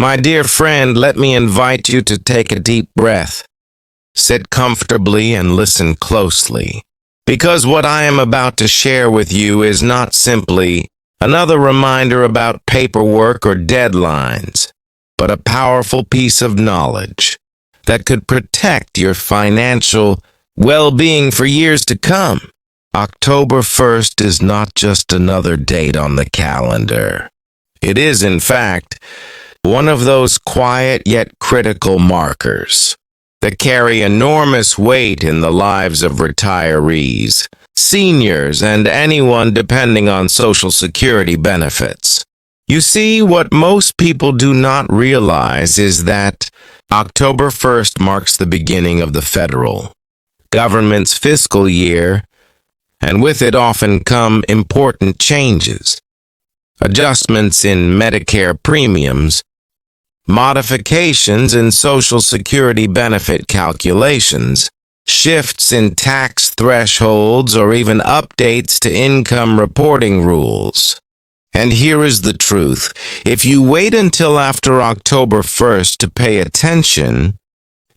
My dear friend, let me invite you to take a deep breath. Sit comfortably and listen closely, because what I am about to share with you is not simply another reminder about paperwork or deadlines, but a powerful piece of knowledge that could protect your financial well-being for years to come. October 1st is not just another date on the calendar. It is, in fact, one of those quiet yet critical markers that carry enormous weight in the lives of retirees, seniors, and anyone depending on Social Security benefits. You see, what most people do not realize is that October 1st marks the beginning of the federal government's fiscal year, and with it often come important changes, adjustments in Medicare premiums, modifications in Social Security benefit calculations, shifts in tax thresholds, or even updates to income reporting rules. And here is the truth. If you wait until after October 1st to pay attention,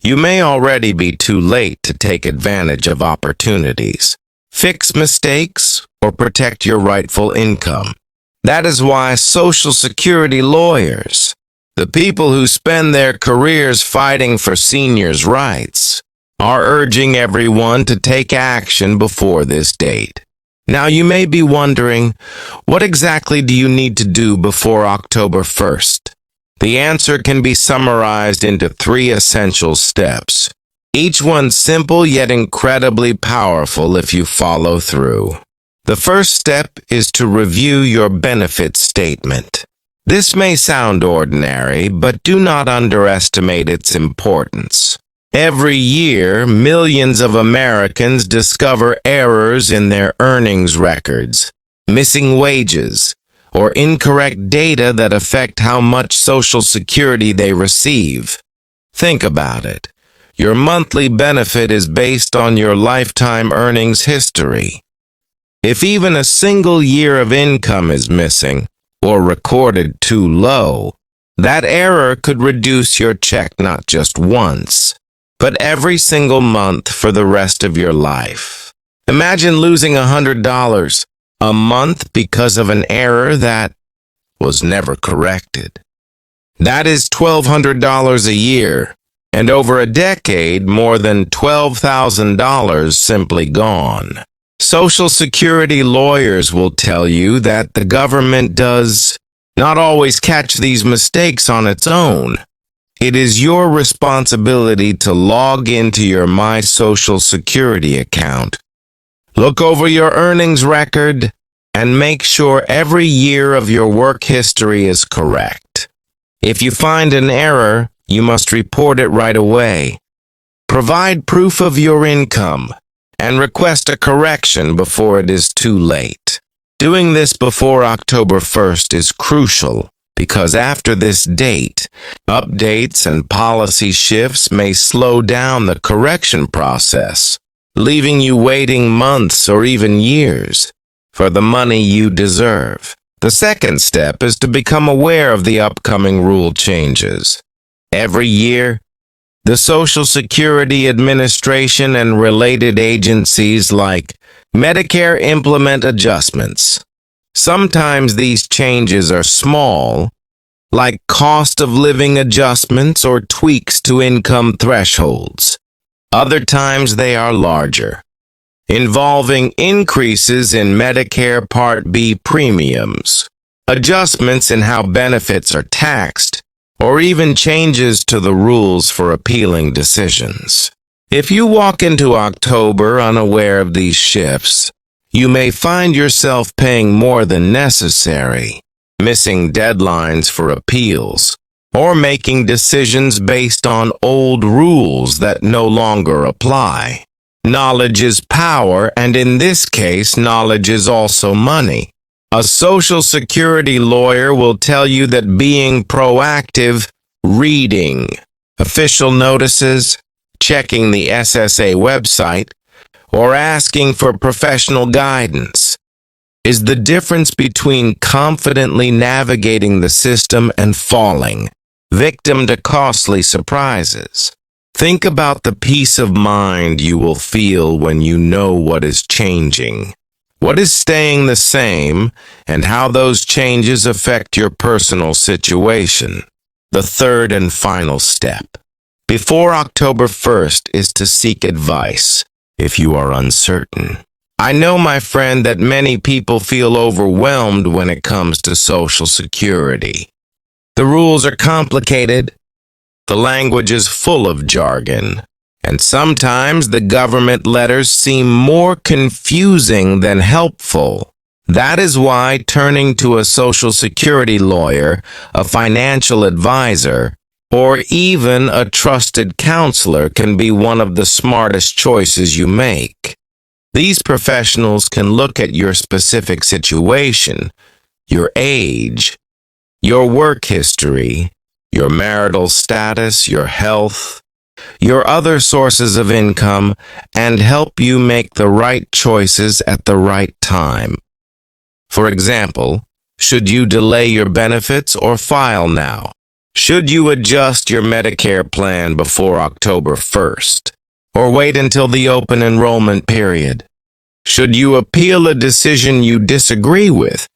you may already be too late to take advantage of opportunities, fix mistakes, or protect your rightful income. That is why Social Security lawyers, the people who spend their careers fighting for seniors' rights, are urging everyone to take action before this date. Now you may be wondering, what exactly do you need to do before October 1st? The answer can be summarized into 3 essential steps, each one simple yet incredibly powerful if you follow through. The first step is to review your benefit statement. This may sound ordinary, but do not underestimate its importance. Every year, millions of Americans discover errors in their earnings records, missing wages, or incorrect data that affect how much Social Security they receive. Think about it. Your monthly benefit is based on your lifetime earnings history. If even a single year of income is missing, or recorded too low, that error could reduce your check not just once, but every single month for the rest of your life. Imagine losing $100 a month because of an error that was never corrected. That is $1,200 a year, and over a decade, more than $12,000 simply gone. Social Security lawyers will tell you that the government does not always catch these mistakes on its own. It is your responsibility to log into your My Social Security account, look over your earnings record, and make sure every year of your work history is correct. If you find an error, you must report it right away. Provide proof of your income and request a correction before it is too late. Doing this before October 1st is crucial because after this date, updates and policy shifts may slow down the correction process, leaving you waiting months or even years for the money you deserve. The second step is to become aware of the upcoming rule changes. Every year, the Social Security Administration and related agencies like Medicare implement adjustments. Sometimes these changes are small, like cost of living adjustments or tweaks to income thresholds. Other times they are larger, involving increases in Medicare Part B premiums, adjustments in how benefits are taxed, or even changes to the rules for appealing decisions. If you walk into October unaware of these shifts, you may find yourself paying more than necessary, missing deadlines for appeals, or making decisions based on old rules that no longer apply. Knowledge is power, and in this case, knowledge is also money. A Social Security lawyer will tell you that being proactive, reading official notices, checking the SSA website, or asking for professional guidance is the difference between confidently navigating the system and falling victim to costly surprises. Think about the peace of mind you will feel when you know what is changing, what is staying the same, and how those changes affect your personal situation. The third and final step before October 1st is to seek advice if you are uncertain. I know, my friend, that many people feel overwhelmed when it comes to Social Security. The rules are complicated, the language is full of jargon, and sometimes the government letters seem more confusing than helpful. That is why turning to a Social Security lawyer, a financial advisor, or even a trusted counselor can be one of the smartest choices you make. These professionals can look at your specific situation, your age, your work history, your marital status, your health, your other sources of income, and help you make the right choices at the right time. For example, should you delay your benefits or file now? Should you adjust your Medicare plan before October 1st, or wait until the open enrollment period? Should you appeal a decision you disagree with,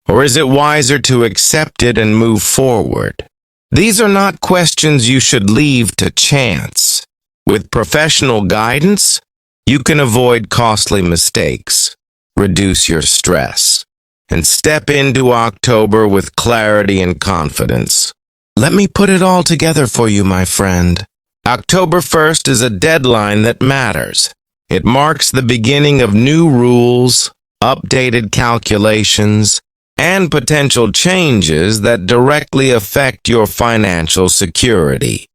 or is it wiser to accept it and move forward? These are not questions you should leave to chance. With professional guidance, you can avoid costly mistakes, reduce your stress, and step into October with clarity and confidence. Let me put it all together for you, my friend. October 1st is a deadline that matters. It marks the beginning of new rules, updated calculations, and potential changes that directly affect your financial security.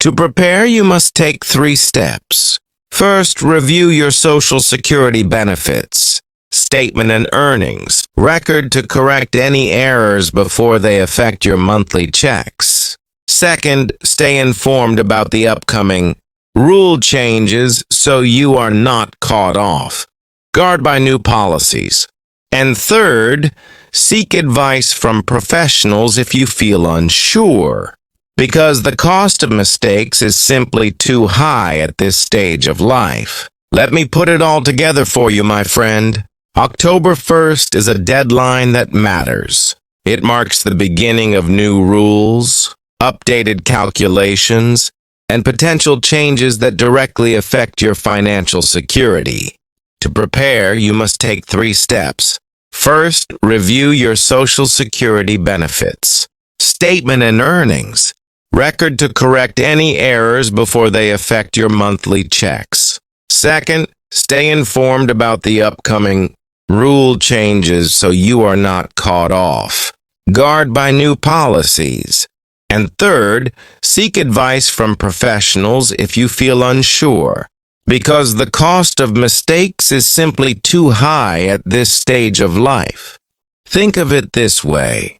To prepare, you must take 3 steps. First, review your Social Security benefits, statement and earnings, record to correct any errors before they affect your monthly checks. Second, stay informed about the upcoming rule changes so you are not caught off guard by new policies. And third, seek advice from professionals if you feel unsure, because the cost of mistakes is simply too high at this stage of life. Let me put it all together for you, my friend. October 1st is a deadline that matters. It marks the beginning of new rules, updated calculations, and potential changes that directly affect your financial security. To prepare, you must take 3 steps. First, review your Social Security benefits, statement and earnings, record to correct any errors before they affect your monthly checks. Second, stay informed about the upcoming rule changes so you are not caught off guard by new policies. And third, seek advice from professionals if you feel unsure, because the cost of mistakes is simply too high at this stage of life. Think of it this way.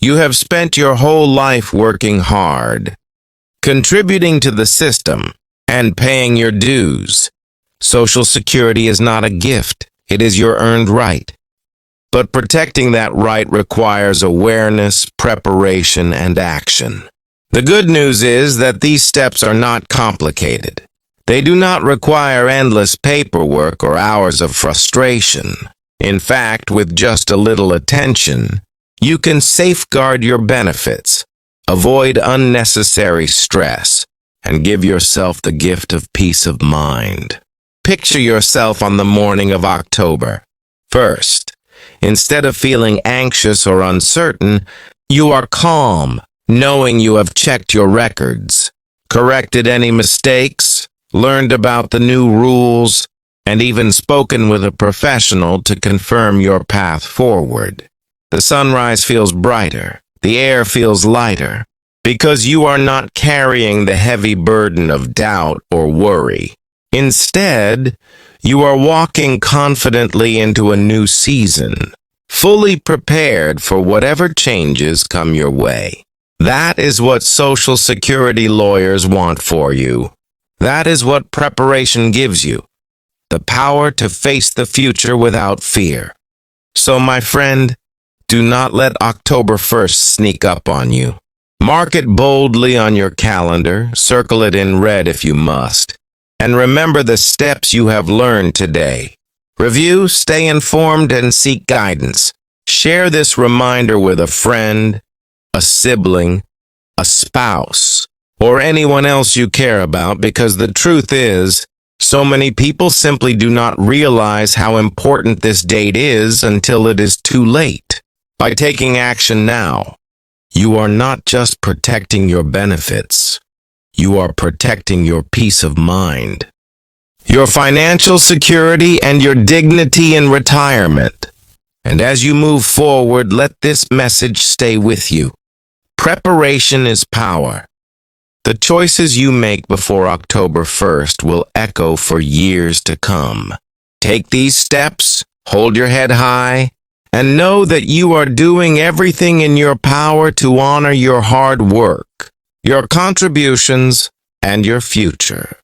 You have spent your whole life working hard, contributing to the system, and paying your dues. Social Security is not a gift, it is your earned right. But protecting that right requires awareness, preparation, and action. The good news is that these steps are not complicated. They do not require endless paperwork or hours of frustration. In fact, with just a little attention, you can safeguard your benefits, avoid unnecessary stress, and give yourself the gift of peace of mind. Picture yourself on the morning of October 1st. Instead of feeling anxious or uncertain, you are calm, knowing you have checked your records, corrected any mistakes, learned about the new rules, and even spoken with a professional to confirm your path forward. The sunrise feels brighter, the air feels lighter, because you are not carrying the heavy burden of doubt or worry. Instead, you are walking confidently into a new season, fully prepared for whatever changes come your way. That is what Social Security lawyers want for you. That is what preparation gives you, the power to face the future without fear. So, my friend, do not let October 1st sneak up on you. Mark it boldly on your calendar, circle it in red if you must, and remember the steps you have learned today. Review, stay informed, and seek guidance. Share this reminder with a friend, a sibling, a spouse, or anyone else you care about, because the truth is, so many people simply do not realize how important this date is until it is too late. By taking action now, you are not just protecting your benefits, you are protecting your peace of mind, your financial security, and your dignity in retirement. And as you move forward, let this message stay with you. Preparation is power. The choices you make before October 1st will echo for years to come. Take these steps, hold your head high, and know that you are doing everything in your power to honor your hard work, your contributions, and your future.